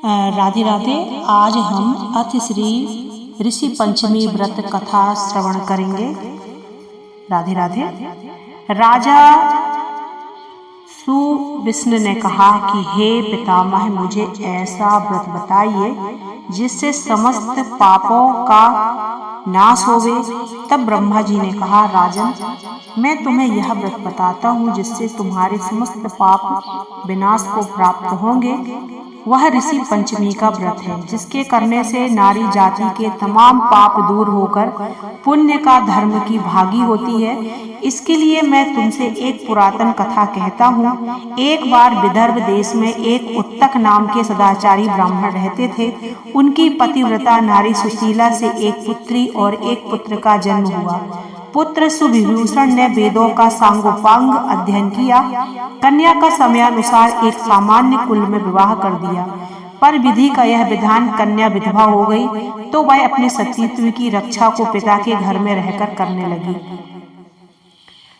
राधे राधे। आज हम अथ श्री ऋषि पंचमी व्रत कथा श्रवण करेंगे। राधे राधे। राजा सुविष्णु ने कहा कि हे पितामह, मुझे ऐसा व्रत बताइए जिससे समस्त पापों का नाश होवे। तब ब्रह्मा जी ने कहा, राजन, मैं तुम्हें यह व्रत बताता हूँ जिससे तुम्हारे समस्त पाप विनाश को प्राप्त होंगे। वह ऋषि पंचमी का व्रत है, जिसके करने से नारी जाति के तमाम पाप दूर होकर पुण्य का धर्म की भागी होती है। इसके लिए मैं तुमसे एक पुरातन कथा कहता हूँ। एक बार विदर्भ देश में एक उत्तक नाम के सदाचारी ब्राह्मण रहते थे। उनकी पतिव्रता नारी सुशीला से एक पुत्री और एक पुत्र का जन्म हुआ। पुत्र सुविभूषण ने वेदों का सांगोपांग अध्ययन किया। कन्या का समयानुसार एक सामान्य कुल में विवाह कर दिया, पर विधि का यह विधान कन्या विधवा हो गई तो वह अपने सतीत्व की रक्षा को पिता के घर में रहकर करने लगी।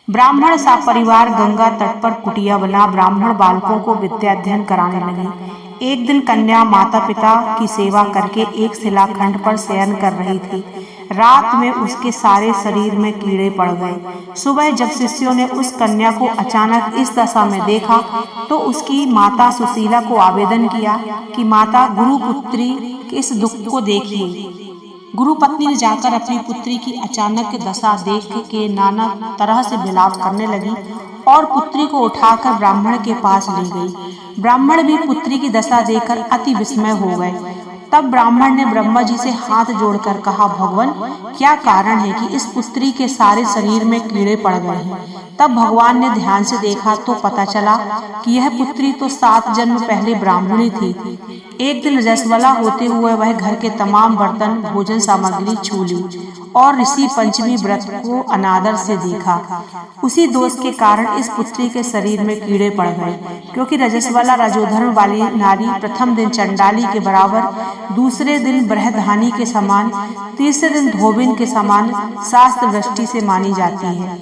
ब्राह्मण सा परिवार गंगा तट पर कुटिया बना ब्राह्मण बालकों को विद्याध्ययन कराने लगी। एक दिन कन्या माता पिता की सेवा करके एक शिलाखंड पर शयन कर रही थी। रात में उसके सारे शरीर में कीड़े पड़ गए। सुबह जब शिष्यों ने उस कन्या को अचानक इस दशा में देखा तो उसकी माता सुशीला को आवेदन किया कि माता, गुरुपुत्री के इस दुख को देखिए। गुरु पत्नी ने जाकर अपनी पुत्री की अचानक दशा देख के नाना तरह से विलाप करने लगी और पुत्री को उठाकर ब्राह्मण के पास ले गई। ब्राह्मण भी पुत्री की दशा देखकर अति विस्मय हो गए। तब ब्राह्मण ने ब्रह्मा जी से हाथ जोड़कर कहा, भगवान, क्या कारण है कि इस पुत्री के सारे शरीर में कीड़े पड़ गए हैं? तब भगवान ने ध्यान से देखा तो पता चला कि यह पुत्री तो 7 जन्म पहले ब्राह्मणी थी। एक दिन रजस्वला होते हुए वह घर के तमाम बर्तन, भोजन सामग्री छू ली और ऋषि पंचमी व्रत को अनादर से देखा। उसी दोष के कारण इस पुत्री के शरीर में कीड़े पड़ गए। क्योंकि रजस्वला रजोधर्म वाली नारी प्रथम दिन चंडाली के बराबर, दूसरे दिन बृहधानी के समान, तीसरे दिन धोबिन के समान शास्त्र दृष्टि से मानी जाती है।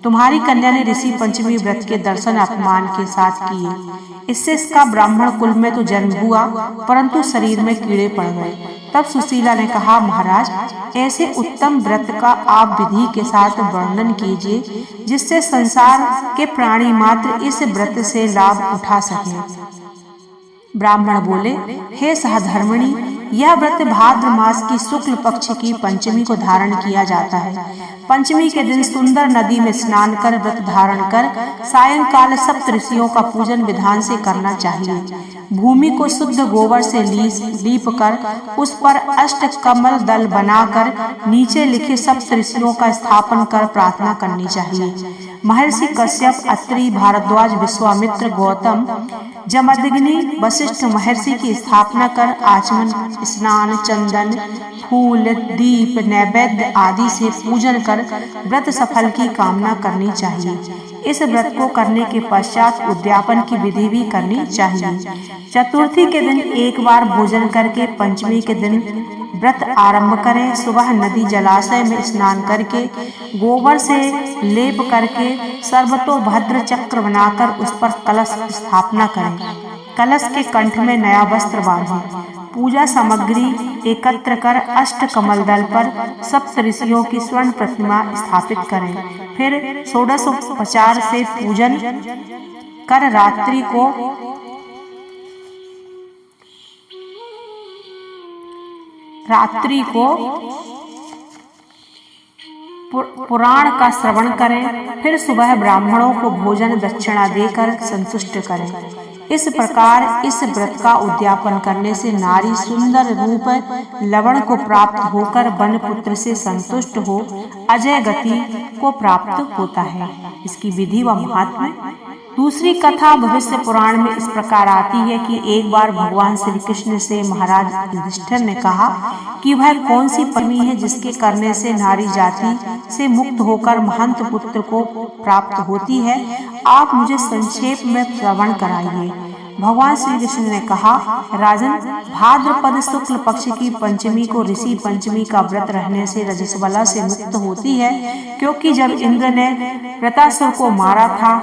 तुम्हारी कन्या ने ऋषि पंचमी व्रत के दर्शन अपमान के साथ किए। इससे इसका ब्राह्मण कुल में तो जन्म हुआ, परंतु शरीर में कीड़े पड़ गए। तब सुशीला ने कहा, महाराज, ऐसे उत्तम व्रत का आप विधि के साथ वर्णन कीजिए जिससे संसार के प्राणी मात्र इस व्रत से लाभ उठा सके। ब्राह्मण बोले, हे सहधर्मिणी, यह व्रत भाद्र मास की शुक्ल पक्ष की पंचमी को धारण किया जाता है। पंचमी के दिन सुंदर नदी में स्नान कर व्रत धारण कर सायंकाल सप्त ऋषियों का पूजन विधान से करना चाहिए। भूमि को शुद्ध गोबर से लीप कर उस पर अष्ट कमल दल बनाकर नीचे लिखे सप्त ऋषियों का स्थापन कर प्रार्थना करनी चाहिए। महर्षि कश्यप, अत्रि, भारद्वाज, विश्वामित्र, गौतम, जमदग्नि, वशिष्ठ महर्षि की स्थापना कर आचमन, स्नान, चंदन, फूल, दीप, नैवेद्य आदि से पूजन कर व्रत सफल की कामना करनी चाहिए। इस व्रत को करने के पश्चात उद्यापन की विधि भी करनी चाहिए। चतुर्थी के दिन एक बार भोजन करके पंचमी के दिन व्रत आरंभ करें। सुबह नदी जलाशय में स्नान करके गोबर से लेप करके सर्वतोभद्र चक्र बनाकर उस पर कलश स्थापना करें। कलश के कंठ में नया वस्त्र बांधें। पूजा सामग्री एकत्र कर अष्ट कमल दल पर सप्त ऋषियों की स्वर्ण प्रतिमा स्थापित करें। फिर षोडशोपचार से पूजन कर रात्रि को पुराण का श्रवण करें। फिर सुबह ब्राह्मणों को भोजन दक्षिणा देकर संतुष्ट करें। इस प्रकार इस व्रत का उद्यापन करने से नारी सुंदर रूप लवण को प्राप्त होकर वन पुत्र से संतुष्ट हो अजय गति को प्राप्त होता है। इसकी विधि व महात्म्य। दूसरी कथा भविष्य पुराण में इस प्रकार आती है कि एक बार भगवान श्री कृष्ण से महाराज युधिष्ठिर ने कहा कि वह कौन सी पत्नी है जिसके करने से नारी जाति से मुक्त होकर महंत पुत्र को प्राप्त होती है। आप मुझे संक्षेप में श्रवण कराइए। भगवान श्री कृष्ण ने कहा, राजन, भाद्रपद शुक्ल पक्ष की पंचमी को ऋषि पंचमी का व्रत रहने से रजस्वला से मुक्त होती है, क्योंकि जब इंद्र ने वृत्रासुर को मारा था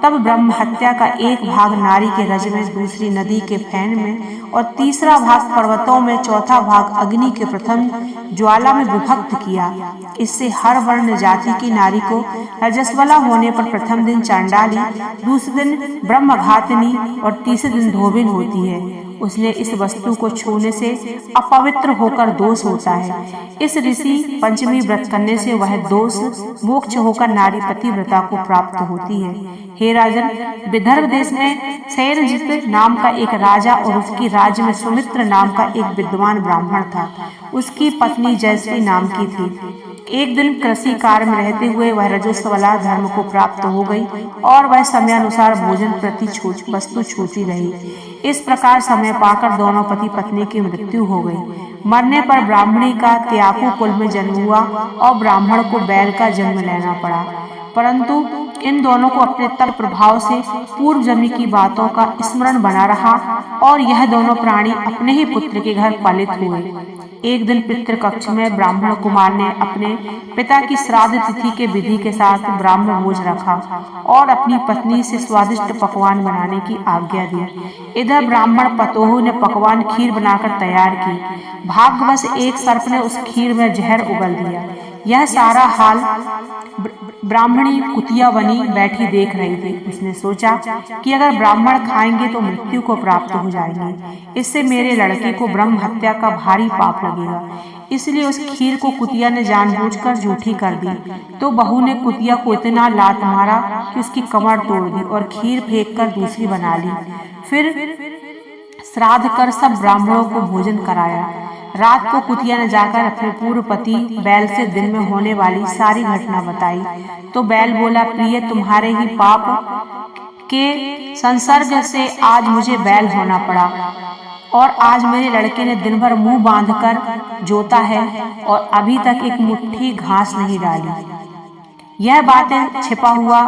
तब ब्रह्म हत्या का एक भाग नारी के रज में, दूसरी नदी के फैन में और तीसरा भाग पर्वतों में, चौथा भाग अग्नि के प्रथम ज्वाला में विभक्त किया। इससे हर वर्ण जाति की नारी को रजस्वला होने पर प्रथम दिन चांडाली, दूसरे दिन ब्रह्मघातिनी और तीसरे दिन धोबिन होती है। उसने इस वस्तु को छूने से अपवित्र होकर दोष होता है। इस ऋषि पंचमी व्रत करने से वह दोष मोक्ष होकर नारी पतिव्रता को प्राप्त होती है। हे राजन, विदर्भ देश में सैरजित नाम का एक राजा और उसकी राज्य में सुमित्र नाम का एक विद्वान ब्राह्मण था। उसकी पत्नी जयश्री नाम की थी। एक दिन कृषि कार्य में रहते हुए वह रजस्वला धर्म को प्राप्त हो गई और वह समयानुसार भोजन प्रति वस्तु छूती रही। इस प्रकार समय पाकर दोनों पति पत्नी की मृत्यु हो गई। मरने पर ब्राह्मणी का त्याकु कुल में जन्म हुआ और ब्राह्मण को बैल का जन्म लेना पड़ा, परंतु इन दोनों को अपने तप प्रभाव से पूर्व जन्म की बातों का स्मरण बना रहा और यह दोनों प्राणी अपने ही पुत्र के घर पालित हुए। एक दिन पितृकक्ष में ब्राह्मण कुमार ने अपने पिता की श्राद्ध तिथि के विधि के साथ ब्राह्मण भोज रखा और अपनी पत्नी से स्वादिष्ट पकवान बनाने की आज्ञा दी। इधर ब्राह्मण पतोहू ने पकवान खीर बनाकर तैयार की। भाग्यवश एक सर्प ने उस खीर में जहर उगल दिया। यह सारा हाल ब्राह्मणी कुतिया बनी बैठी देख रही थी। उसने सोचा कि अगर ब्राह्मण खाएंगे तो मृत्यु को प्राप्त हो जाएंगे, इससे मेरे लड़के को ब्रह्म हत्या का भारी पाप लगेगा। इसलिए उस खीर को कुतिया ने जानबूझकर जूठी कर दी। तो बहू ने कुतिया को इतना लात मारा कि उसकी कमर तोड़ दी और खीर फेंक कर दूसरी बना ली। फिर श्राद्ध कर सब ब्राह्मणों को भोजन कराया। रात को कुतिया ने जाकर अपने पूर्व पति बैल से दिन में होने वाली सारी घटना बताई। तो बैल बोला, प्रिय, तुम्हारे ही पाप के संसर्ग से आज मुझे बैल होना पड़ा और आज मेरे लड़के ने दिन भर मुंह बांधकर जोता है और अभी तक एक मुट्ठी घास नहीं डाली। यह बातें छिपा हुआ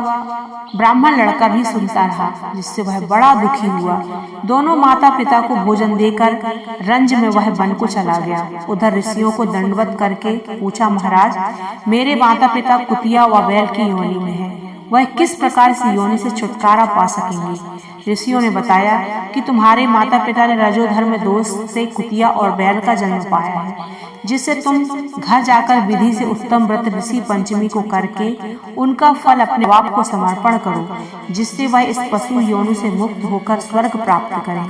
ब्राह्मण लड़का भी सुनता रहा, जिससे वह बड़ा दुखी हुआ। दोनों माता पिता को भोजन देकर रंज में वह वन को चला गया। उधर ऋषियों को दंडवत करके पूछा, महाराज, मेरे माता पिता कुतिया व बैल की योनि में है, वह किस प्रकार से योनि से छुटकारा पा सकेंगे? ऋषियों ने बताया कि तुम्हारे माता पिता ने रजोधर्म दोष से कुतिया और बैल का जन्म पाया है, जिससे तुम घर जाकर विधि से उत्तम व्रत ऋषि पंचमी को करके उनका फल अपने बाप को समर्पण करो, जिससे वह इस पशु योनि से मुक्त होकर स्वर्ग प्राप्त करें।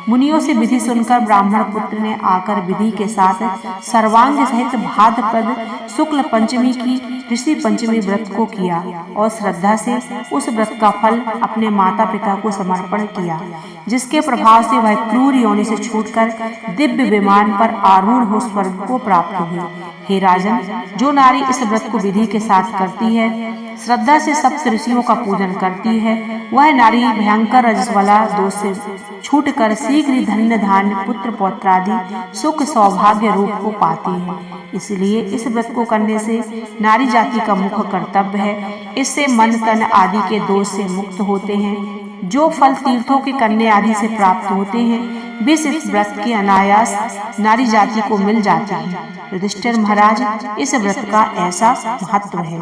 मुनियों से विधि सुनकर ब्राह्मण पुत्र ने आकर विधि के साथ सर्वांग सहित भाद्रपद शुक्ल पंचमी की ऋषि पंचमी व्रत को किया और श्रद्धा से उस व्रत का फल अपने माता पिता को समर्पण किया, जिसके प्रभाव से वह क्रूर योनि से छूटकर दिव्य विमान पर आरूढ़ हो स्वर्ग को प्राप्त हुई। हे राजन, जो नारी इस व्रत को विधि के साथ करती है, श्रद्धा से सप्त ऋषियों का पूजन करती है, वह नारी भयंकर रजस्वला दोष से छूटकर शीघ्र ही धन्य धान्य पुत्र पौत्रादि सुख सौभाग्य रूप को पाती है। इसलिए इस व्रत को करने से नारी जाति का मुख्य कर्तव्य है। इससे मन तन आदि के दोष से मुक्त होते हैं। जो फल तीर्थों के करने आदि से प्राप्त होते हैं, वे इस व्रत के अनायास नारी जाति को मिल जाते हैं। युधिष्ठिर महाराज, इस व्रत का ऐसा महत्व है।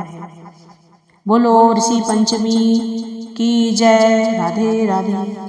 बोलो ऋषि पंचमी की जय। राधे राधे।